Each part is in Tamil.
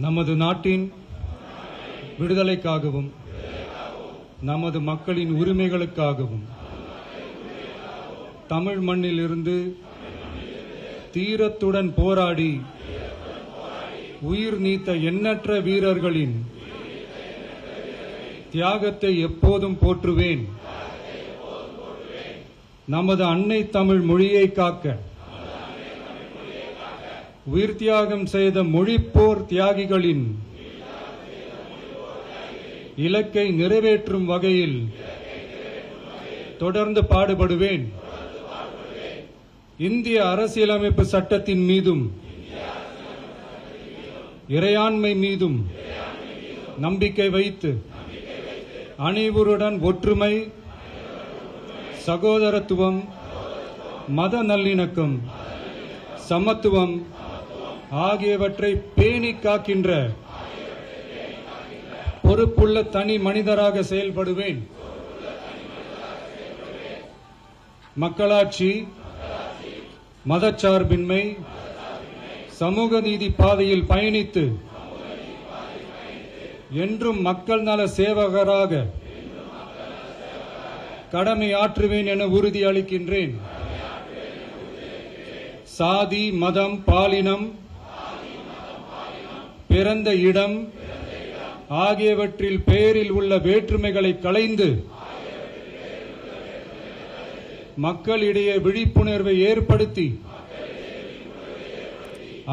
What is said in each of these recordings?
நமது நாட்டின் விடுதலைக்காகவும் நமது மக்களின் உரிமைகளுக்காகவும் தமிழ் மண்ணில் இருந்து தீரத்துடன் போராடி உயிர் நீத்த எண்ணற்ற வீரர்களின் தியாகத்தை எப்போதும் போற்றுவேன். நமது அன்னை தமிழ் மொழியை காக்க உயிர் தியாகம் செய்த மொழிப்போர் தியாகிகளின் இலக்கை நிறைவேற்றும் வகையில் தொடர்ந்து பாடுபடுவேன். இந்திய அரசியலமைப்பு சட்டத்தின் மீதும் இறையாண்மை மீதும் நம்பிக்கை வைத்து அனைவருடன் ஒற்றுமை, சகோதரத்துவம், மத நல்லிணக்கம், சமத்துவம் ஆகியவற்றை பேணி காக்கின்ற பொறுப்புள்ள தனி மனிதராக செயல்படுவேன். மக்களாட்சி, மதச்சார்பின்மை, சமூக நீதி பாதையில் பயணித்து என்றும் மக்கள் நல சேவகராக கடமை ஆற்றுவேன் என உறுதியளிக்கின்றேன். சாதி, மதம், பாலினம், பிறந்த இடம் ஆகியவற்றில் பெயரில் உள்ள வேற்றுமைகளை களைந்து மக்களிடையே விழிப்புணர்வை ஏற்படுத்தி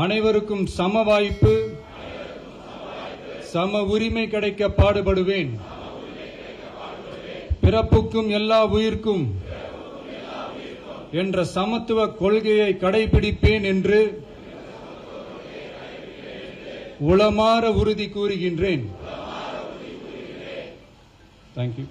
அனைவருக்கும் சம வாய்ப்பு, சம உரிமை கிடைக்க பாடுபடுவேன். பிறப்புக்கும் எல்லா உயிர்க்கும் என்ற சமத்துவ கொள்கையை கடைபிடிப்பேன் என்று உளமாற உறுதி கூறுகின்றேன். தேங்க்யூ.